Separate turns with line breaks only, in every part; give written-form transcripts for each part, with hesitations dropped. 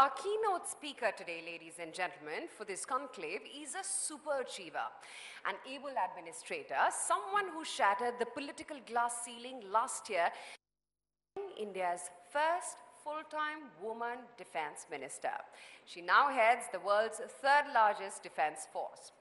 Our keynote speaker today, ladies and gentlemen, for this conclave is a super achiever, an able administrator, someone who shattered the political glass ceiling last year, India's first full-time woman defense minister. She now heads the world's third largest defense force.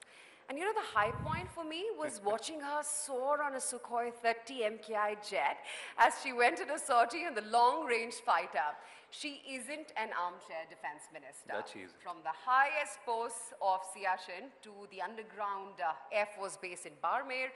And you know, the high point for me was watching her soar on a Sukhoi 30 MKI jet as she went on a sortie in the long-range fighter. She isn't an armchair defense minister.
That she isn't.
From the highest posts of Siachen to the underground Air Force base in Barmer,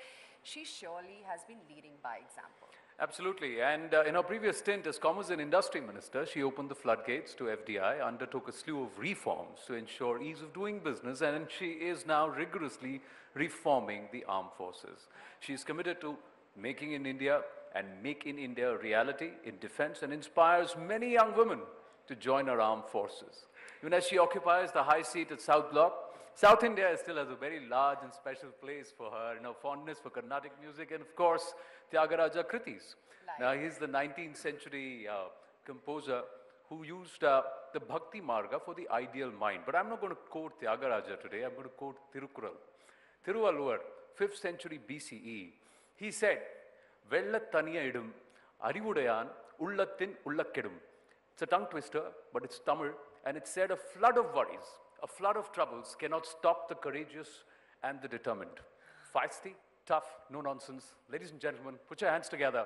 she surely has been leading by example.
Absolutely. And in her previous stint as Commerce and Industry Minister, she opened the floodgates to FDI, undertook a slew of reforms to ensure ease of doing business, and she is now rigorously reforming the armed forces. She is committed to making in India and make in India a reality in defense and inspires many young women to join our armed forces. Even as she occupies the high seat at South Block, South India still has a very large and special place for her, fondness for Carnatic music and, of course, Tyagaraja Kritis. Now, he's the 19th century composer who used the Bhakti Marga for the ideal mind. But I'm not going to quote Tyagaraja today, I'm going to quote Tirukkural. Thiruvalluvar, 5th century BCE, he said, Vella Taniya idum, Arivudayan, Ullattin Ullakkedum. It's a tongue twister, but it's Tamil, and it said a flood of worries, a flood of troubles cannot stop the courageous and the determined. Feisty, tough, no nonsense. Ladies and gentlemen, put your hands together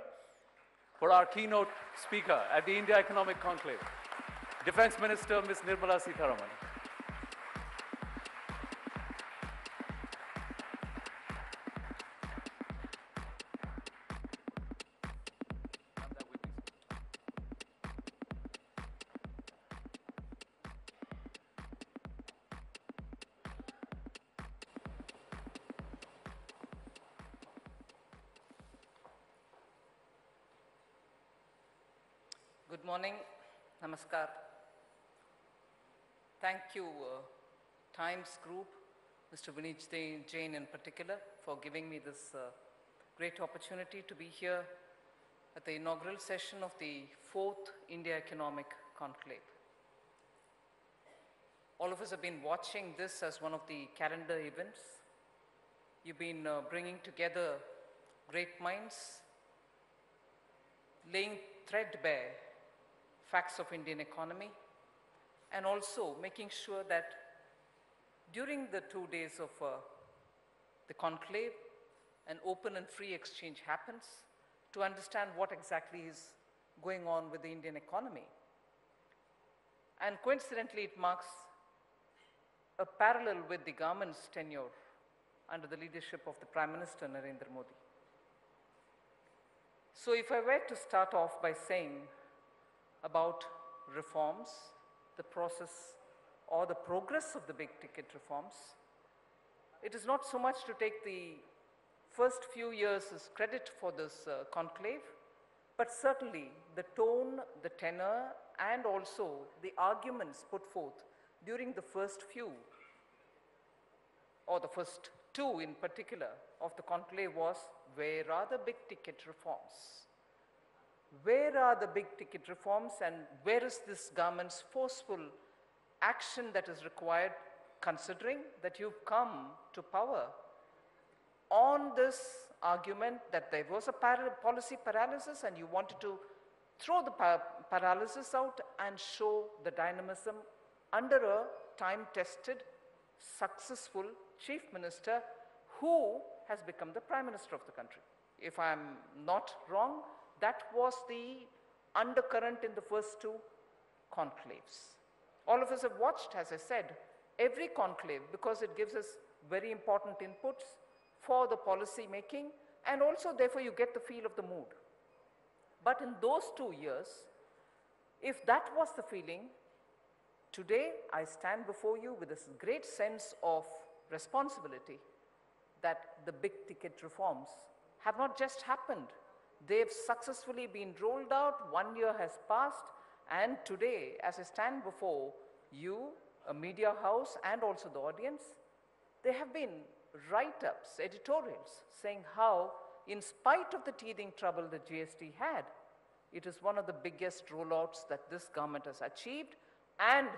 for our keynote speaker at the India Economic Conclave, Defense Minister Ms. Nirmala Sitharaman.
Good morning, namaskar. Thank you, Times Group, Mr. Vineet Jain in particular, for giving me this great opportunity to be here at the inaugural session of the 4th India Economic Conclave. All of us have been watching this as one of the calendar events. You've been bringing together great minds, laying threadbare facts of Indian economy, and also making sure that during the 2 days of the conclave, an open and free exchange happens to understand what exactly is going on with the Indian economy. And coincidentally, it marks a parallel with the government's tenure under the leadership of the Prime Minister Narendra Modi. So if I were to start off by saying about reforms, the process or the progress of the big ticket reforms, it is not so much to take the first few years as credit for this conclave, but certainly the tone, the tenor, and also the arguments put forth during the first few, or the first two in particular, of the conclave was, where are the big ticket reforms? Where are the big ticket reforms, and where is this government's forceful action that is required, considering that you've come to power on this argument that there was a policy paralysis and you wanted to throw the paralysis out and show the dynamism under a time-tested, successful chief minister who has become the prime minister of the country. If I'm not wrong, that was the undercurrent in the first two conclaves. All of us have watched, as I said, every conclave because it gives us very important inputs for the policy making, and also therefore you get the feel of the mood. But in those 2 years, if that was the feeling, today I stand before you with this great sense of responsibility that the big ticket reforms have not just happened. They've successfully been rolled out, 1 year has passed, and today, as I stand before you, a media house, and also the audience, there have been write-ups, editorials, saying how, in spite of the teething trouble the GST had, it is one of the biggest rollouts that this government has achieved, and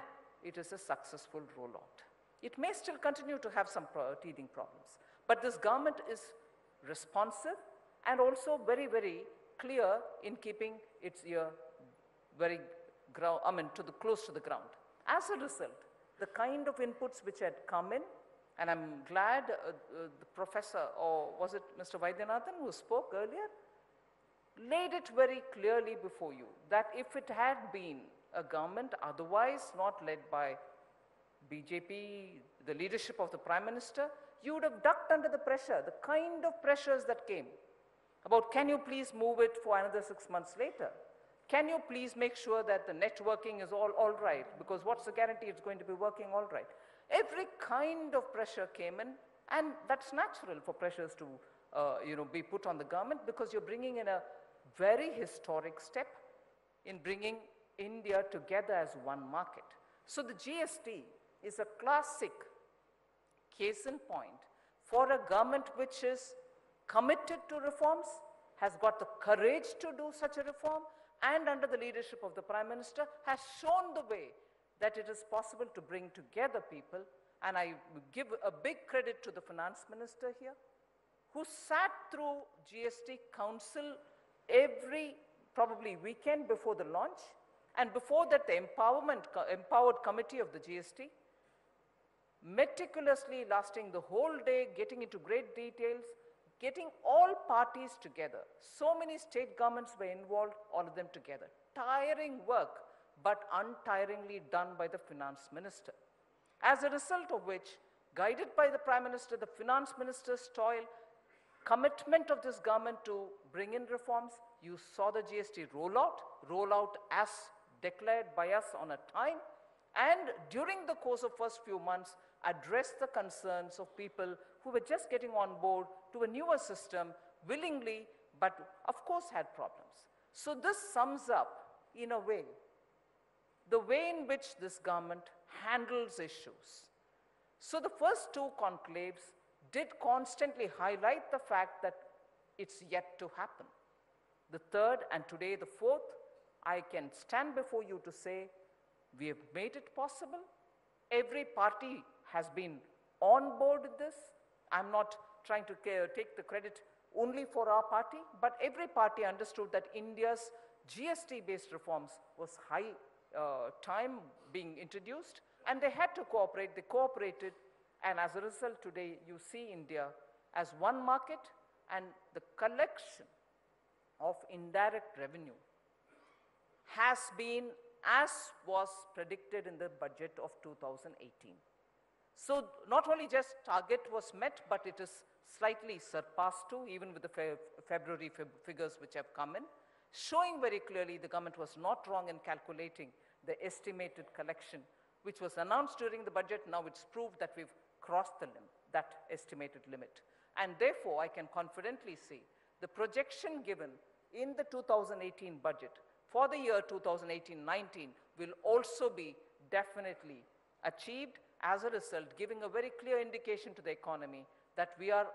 it is a successful rollout. It may still continue to have some teething problems, but this government is responsive and also very, very clear in keeping its ear very close to the ground. As a result, the kind of inputs which had come in, and I'm glad the professor, or was it Mr. Vaidyanathan who spoke earlier, laid it very clearly before you that if it had been a government otherwise not led by BJP, the leadership of the Prime Minister, you would have ducked under the pressure, the kind of pressures that came about, can you please move it for another 6 months later? Can you please make sure that the networking is all right? Because what's the guarantee it's going to be working all right? Every kind of pressure came in, and that's natural for pressures to be put on the government, because you're bringing in a very historic step in bringing India together as one market. So the GST is a classic case in point for a government which is committed to reforms, has got the courage to do such a reform, and under the leadership of the Prime Minister has shown the way that it is possible to bring together people. And I give a big credit to the Finance Minister here, who sat through GST Council every probably weekend before the launch, and before that the empowered committee of the GST, meticulously lasting the whole day, getting into great details, getting all parties together. So many state governments were involved, all of them together. Tiring work, but untiringly done by the Finance Minister. As a result of which, guided by the Prime Minister, the Finance Minister's toil, commitment of this government to bring in reforms, you saw the GST roll out as declared by us on a time, and during the course of first few months, address the concerns of people who were just getting on board to a newer system willingly, but of course had problems. So this sums up, in a way, the way in which this government handles issues. So the first two conclaves did constantly highlight the fact that it's yet to happen. The third, and today the fourth, I can stand before you to say we have made it possible. Every party has been on board with this. I'm not trying to take the credit only for our party, but every party understood that India's GST-based reforms was high time being introduced, and they had to cooperate. They cooperated, and as a result, today you see India as one market, and the collection of indirect revenue has been as was predicted in the budget of 2018. So not only just target was met, but it is slightly surpassed too, even with the February figures which have come in, showing very clearly the government was not wrong in calculating the estimated collection, which was announced during the budget. Now it's proved that we've crossed that estimated limit. And therefore, I can confidently say the projection given in the 2018 budget for the year 2018-19 will also be definitely achieved, as a result, giving a very clear indication to the economy that we are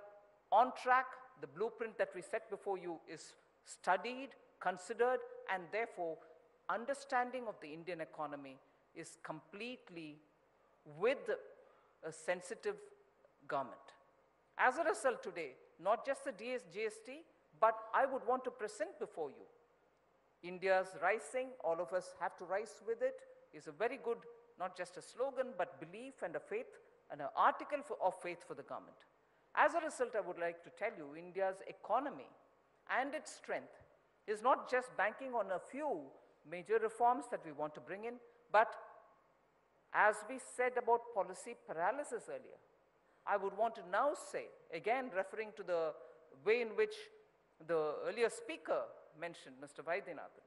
on track. The blueprint that we set before you is studied, considered, and therefore understanding of the Indian economy is completely with a sensitive government. As a result today, not just the GST, but I would want to present before you India's rising, all of us have to rise with it, is a very good, not just a slogan, but belief and a faith, and an article of faith for the government. As a result, I would like to tell you, India's economy and its strength is not just banking on a few major reforms that we want to bring in, but as we said about policy paralysis earlier, I would want to now say, again referring to the way in which the earlier speaker mentioned, Mr. Vaidyanathan,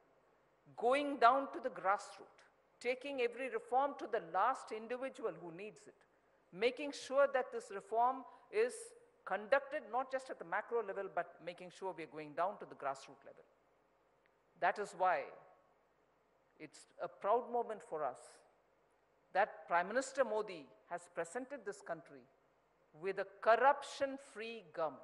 going down to the grassroots, taking every reform to the last individual who needs it, making sure that this reform is conducted not just at the macro level, but making sure we are going down to the grassroots level. That is why it's a proud moment for us that Prime Minister Modi has presented this country with a corruption-free government.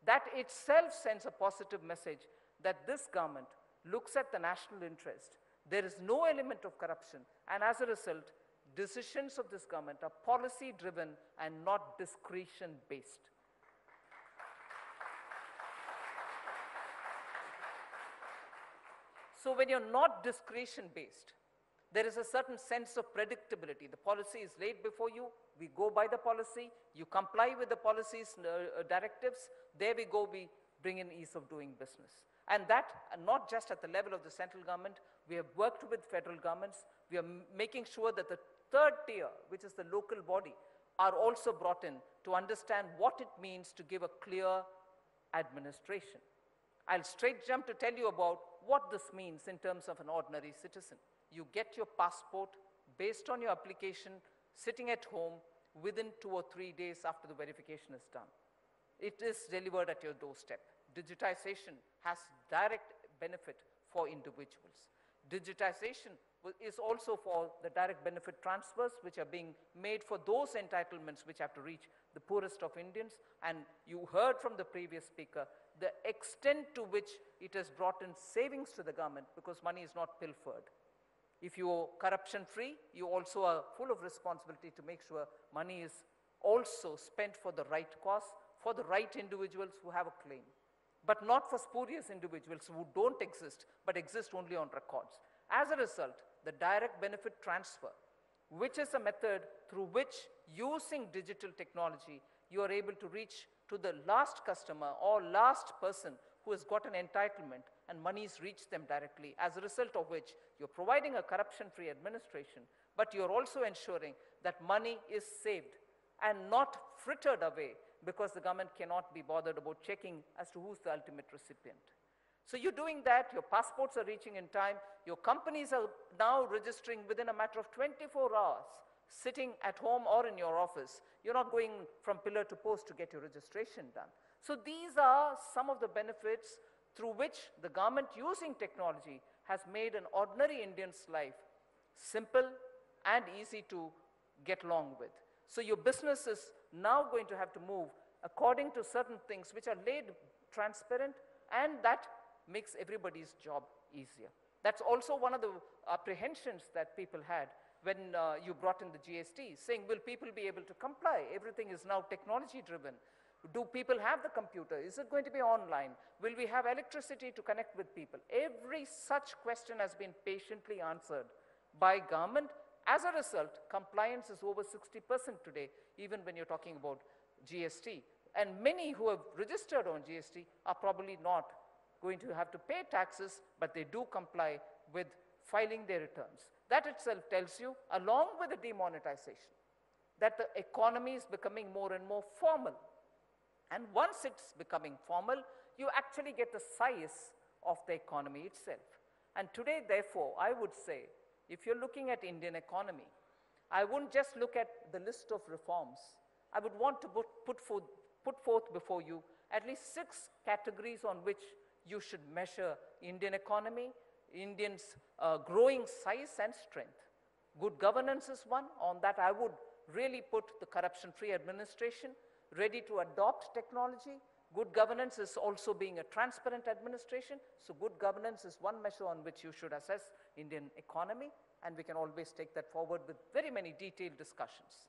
That itself sends a positive message that this government looks at the national interest. There is no element of corruption, and as a result, decisions of this government are policy-driven and not discretion-based. So when you're not discretion-based, there is a certain sense of predictability. The policy is laid before you, we go by the policy, you comply with the policy's directives, there we go, we bring in ease of doing business. And that, not just at the level of the central government, we have worked with federal governments, we are making sure that the third tier, which is the local body, are also brought in to understand what it means to give a clear administration. I'll straight jump to tell you about what this means in terms of an ordinary citizen. You get your passport based on your application, sitting at home within 2 or 3 days after the verification is done. It is delivered at your doorstep. Digitization has direct benefit for individuals. Digitization is also for the direct benefit transfers which are being made for those entitlements which have to reach the poorest of Indians. And you heard from the previous speaker the extent to which it has brought in savings to the government because money is not pilfered. If you are corruption-free, you also are full of responsibility to make sure money is also spent for the right cause, for the right individuals who have a claim, but not for spurious individuals who don't exist, but exist only on records. As a result, the direct benefit transfer, which is a method through which, using digital technology, you are able to reach to the last customer or last person who has got an entitlement, and monies reach them directly, as a result of which you're providing a corruption-free administration, but you're also ensuring that money is saved and not frittered away because the government cannot be bothered about checking as to who's the ultimate recipient. So you're doing that, your passports are reaching in time, your companies are now registering within a matter of 24 hours, sitting at home or in your office. You're not going from pillar to post to get your registration done. So these are some of the benefits through which the government, using technology, has made an ordinary Indian's life simple and easy to get along with. So your business is now going to have to move according to certain things which are laid transparent, and that makes everybody's job easier. That's also one of the apprehensions that people had when you brought in the GST, saying, will people be able to comply? Everything is now technology driven. Do people have the computer? Is it going to be online? Will we have electricity to connect with people? Every such question has been patiently answered by government. As a result, compliance is over 60% today, even when you're talking about GST. And many who have registered on GST are probably not going to have to pay taxes, but they do comply with filing their returns. That itself tells you, along with the demonetization, that the economy is becoming more and more formal. And once it's becoming formal, you actually get the size of the economy itself. And today, therefore, I would say, if you're looking at Indian economy, I wouldn't just look at the list of reforms. I would want to put forth before you at least 6 categories on which you should measure Indian economy, Indians' growing size and strength. Good governance is one. On that, I would really put the corruption-free administration, ready to adopt technology. Good governance is also being a transparent administration. So good governance is one measure on which you should assess Indian economy, and we can always take that forward with very many detailed discussions.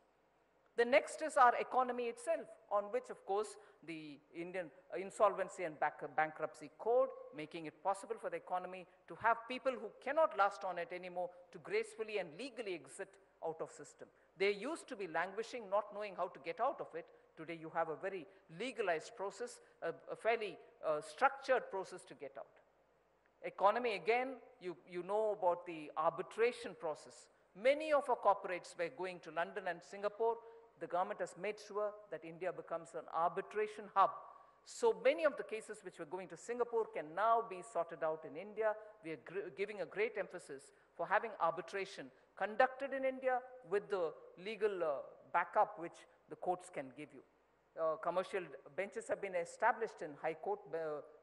The next is our economy itself, on which, of course, the Indian Insolvency and Bankruptcy Code, making it possible for the economy to have people who cannot last on it anymore to gracefully and legally exit out of system. They used to be languishing, not knowing how to get out of it. Today you have a very legalized process, a fairly structured process to get out. Economy, again, you know about the arbitration process. Many of our corporates were going to London and Singapore. The government has made sure that India becomes an arbitration hub. So many of the cases which were going to Singapore can now be sorted out in India. We are giving a great emphasis for having arbitration conducted in India with the legal backup which the courts can give you. Commercial benches have been established in High Court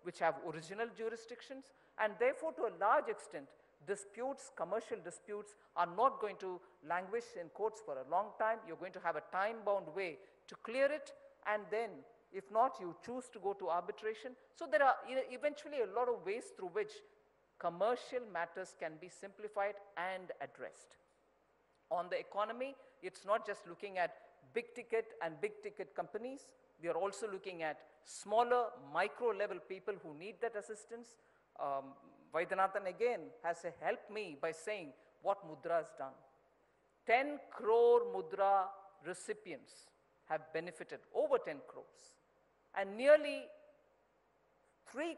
which have original jurisdictions, and therefore to a large extent disputes, commercial disputes, are not going to languish in courts for a long time. You're going to have a time-bound way to clear it, and then, if not, you choose to go to arbitration. So there are eventually a lot of ways through which commercial matters can be simplified and addressed. On the economy, it's not just looking at big ticket and big ticket companies. We are also looking at smaller, micro level people who need that assistance. Vaidyanathan again has helped me by saying what Mudra has done. 10 crore Mudra recipients have benefited, over 10 crores. And nearly 3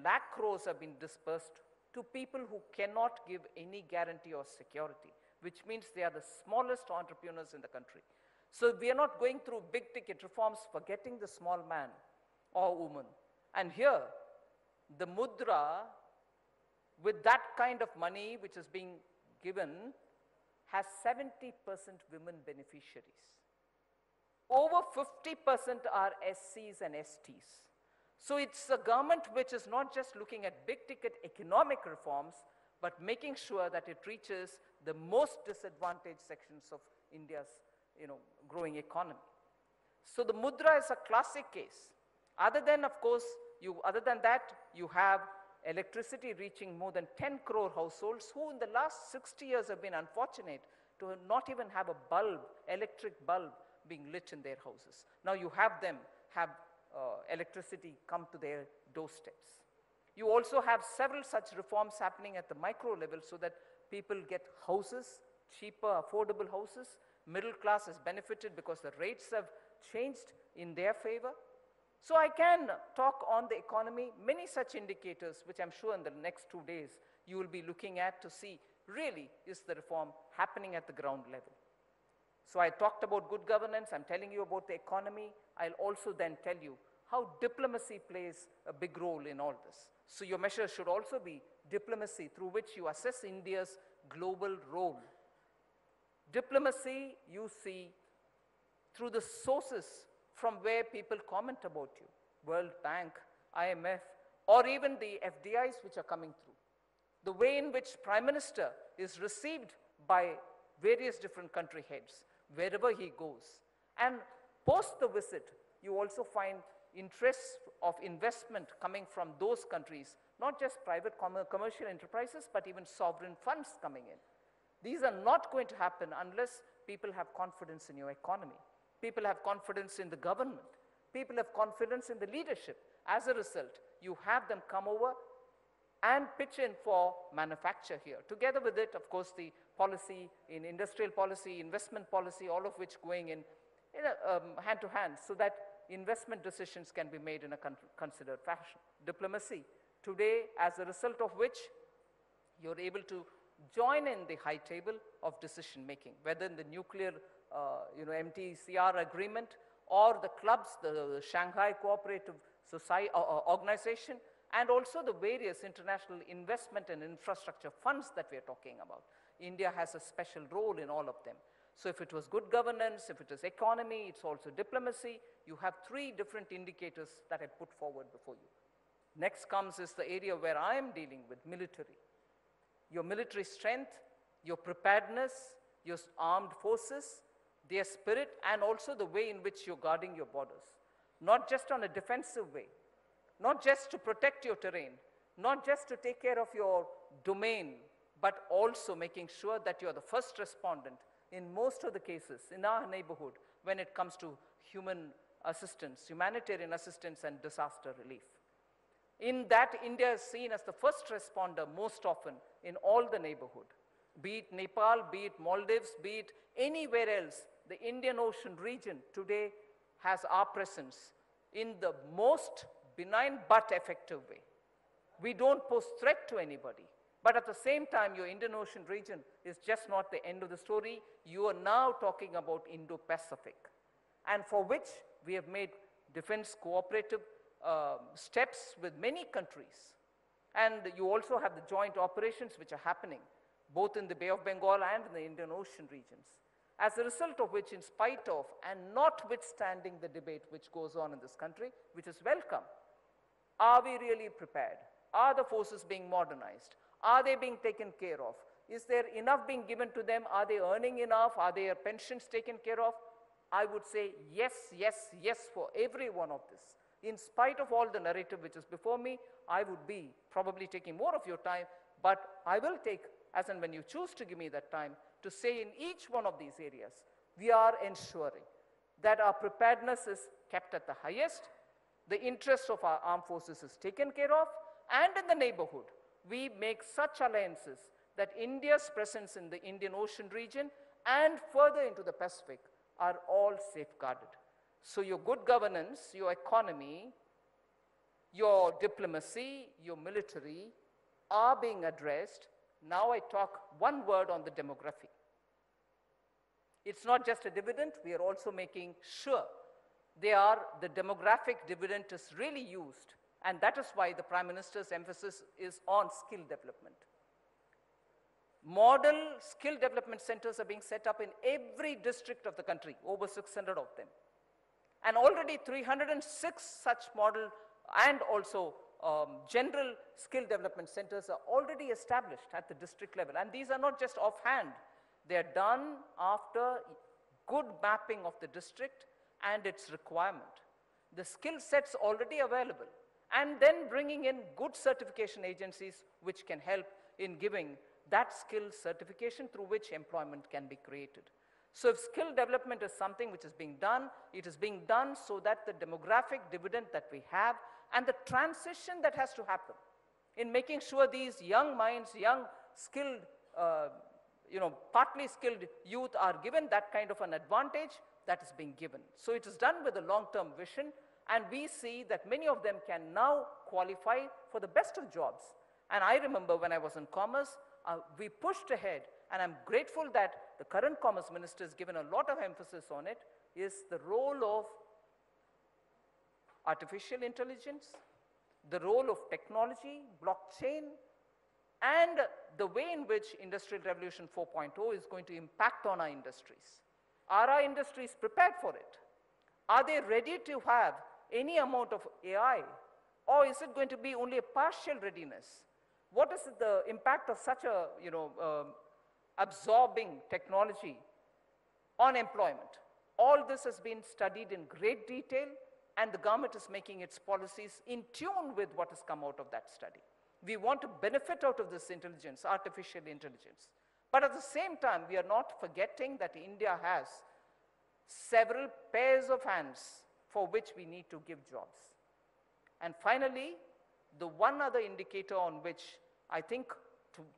lakh crores have been dispersed to people who cannot give any guarantee or security, which means they are the smallest entrepreneurs in the country. So we are not going through big ticket reforms, forgetting the small man or woman. And here, the Mudra, with that kind of money which is being given, has 70% women beneficiaries. Over 50% are SCs and STs. So it's a government which is not just looking at big ticket economic reforms, but making sure that it reaches the most disadvantaged sections of India's growing economy. So the Mudra is a classic case. Other than that, you have electricity reaching more than 10 crore households who in the last 60 years have been unfortunate to not even have a bulb, electric bulb being lit in their houses. Now you have them have electricity come to their doorsteps. You also have several such reforms happening at the micro level so that people get houses, cheaper, affordable houses. Middle class is benefited because the rates have changed in their favor. So I can talk on the economy, many such indicators, which I'm sure in the next 2 days you will be looking at to see really is the reform happening at the ground level. So I talked about good governance, I'm telling you about the economy. I'll also then tell you how diplomacy plays a big role in all this. So your measure should also be diplomacy through which you assess India's global role. Diplomacy you see through the sources from where people comment about you, World Bank, IMF, or even the FDIs which are coming through. The way in which Prime Minister is received by various different country heads, wherever he goes. And post the visit, you also find interests of investment coming from those countries, not just private commercial enterprises, but even sovereign funds coming in. These are not going to happen unless people have confidence in your economy. People have confidence in the government. People have confidence in the leadership. As a result, you have them come over and pitch in for manufacture here. Together with it, of course, the policy in industrial policy, investment policy, all of which going in hand to hand so that investment decisions can be made in a considered fashion. Diplomacy, today, as a result of which you're able to join in the high table of decision making, whether in the nuclear MTCR agreement or the clubs, the Shanghai Cooperative Society Organization, and also the various international investment and infrastructure funds that we are talking about. India has a special role in all of them. So if it was good governance, if it is economy, it's also diplomacy. You have 3 different indicators that I put forward before you. Next comes is the area where I am dealing with, military. Your military strength, your preparedness, your armed forces, their spirit, and also the way in which you're guarding your borders. Not just on a defensive way, not just to protect your terrain, not just to take care of your domain, but also making sure that you're the first respondent in most of the cases in our neighborhood when it comes to human assistance, humanitarian assistance and disaster relief. In that, India is seen as the first responder most often in all the neighborhood. Be it Nepal, be it Maldives, be it anywhere else, the Indian Ocean region today has our presence in the most benign but effective way. We don't pose threat to anybody. But at the same time, your Indian Ocean region is just not the end of the story. You are now talking about Indo-Pacific, and for which we have made defense cooperative steps with many countries. And you also have the joint operations which are happening, both in the Bay of Bengal and in the Indian Ocean regions. As a result of which, in spite of and notwithstanding the debate which goes on in this country, which is welcome, are we really prepared? Are the forces being modernized? Are they being taken care of? Is there enough being given to them? Are they earning enough? Are their pensions taken care of? I would say yes, yes, yes for every one of this. In spite of all the narrative which is before me, I would be probably taking more of your time, but I will take, as and when you choose to give me that time, to say in each one of these areas, we are ensuring that our preparedness is kept at the highest, the interest of our armed forces is taken care of, and in the neighborhood, we make such alliances that India's presence in the Indian Ocean region and further into the Pacific are all safeguarded. So your good governance, your economy, your diplomacy, your military are being addressed. Now I talk one word on the demography. It's not just a dividend, we are also making sure the demographic dividend is really used, and that is why the Prime Minister's emphasis is on skill development. Model skill development centers are being set up in every district of the country, over 600 of them. And already 306 such model and also general skill development centers are already established at the district level. And these are not just offhand. They are done after good mapping of the district and its requirement. The skill sets already available, and then bringing in good certification agencies which can help in giving that skill certification through which employment can be created. So if skill development is something which is being done, it is being done so that the demographic dividend that we have and the transition that has to happen in making sure these young minds, young skilled, partly skilled youth are given that kind of an advantage, that is being given. So it is done with a long-term vision, and we see that many of them can now qualify for the best of jobs. And I remember when I was in commerce, we pushed ahead, and I'm grateful that the current Commerce Minister has given a lot of emphasis on it, is the role of artificial intelligence, the role of technology, blockchain, and the way in which Industrial Revolution 4.0 is going to impact on our industries. Are our industries prepared for it? Are they ready to have any amount of AI? Or is it going to be only a partial readiness? What is the impact of such a absorbing technology on employment? All this has been studied in great detail, and the government is making its policies in tune with what has come out of that study. We want to benefit out of this intelligence, artificial intelligence. But at the same time, we are not forgetting that India has several pairs of hands for which we need to give jobs. And finally, the one other indicator on which I think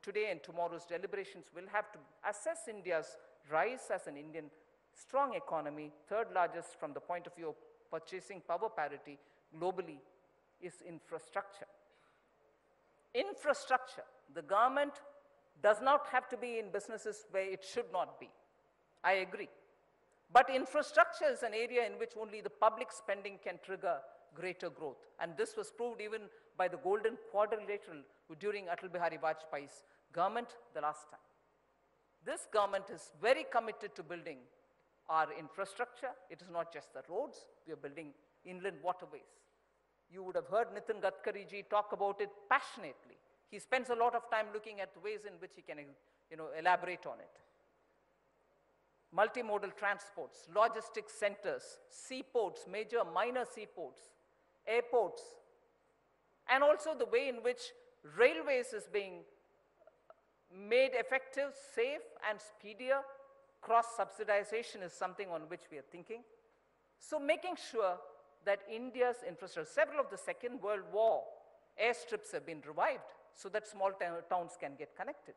today and tomorrow's deliberations will have to assess India's rise as an Indian strong economy, third largest from the point of view of purchasing power parity globally, is infrastructure. Infrastructure, the government does not have to be in businesses where it should not be. I agree. But infrastructure is an area in which only the public spending can trigger greater growth. And this was proved even by the golden quadrilateral during Atal Bihari Vajpayee's government the last time. This government is very committed to building our infrastructure. It is not just the roads, we are building inland waterways. You would have heard Nitin Gadkari ji talk about it passionately. He spends a lot of time looking at the ways in which he can elaborate on it. Multimodal transports, logistics centers, seaports, major, minor seaports, airports, and also the way in which railways is being made effective, safe, and speedier. Cross-subsidization is something on which we are thinking. So making sure that India's infrastructure, several of the Second World War airstrips have been revived so that small towns can get connected.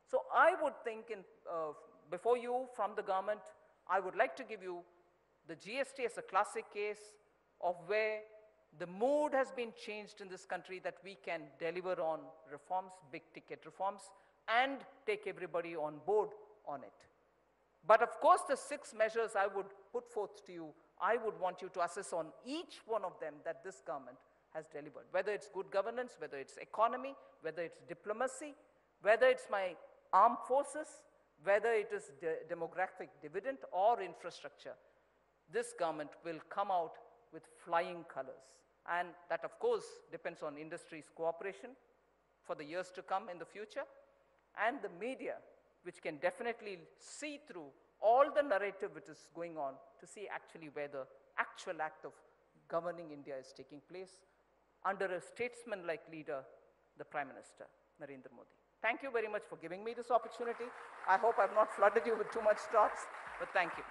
So I would think before you from the government, I would like to give you the GST as a classic case of where the mood has been changed in this country that we can deliver on reforms, big ticket reforms, and take everybody on board on it. But of course, the 6 measures I would put forth to you, I would want you to assess on each one of them that this government has delivered, whether it's good governance, whether it's economy, whether it's diplomacy, whether it's my armed forces, whether it is demographic dividend or infrastructure. This government will come out with flying colors. And that, of course, depends on industry's cooperation for the years to come in the future, and the media, which can definitely see through all the narrative which is going on to see actually where the actual act of governing India is taking place under a statesman-like leader, the Prime Minister, Narendra Modi. Thank you very much for giving me this opportunity. I hope I've not flooded you with too much thoughts, but thank you.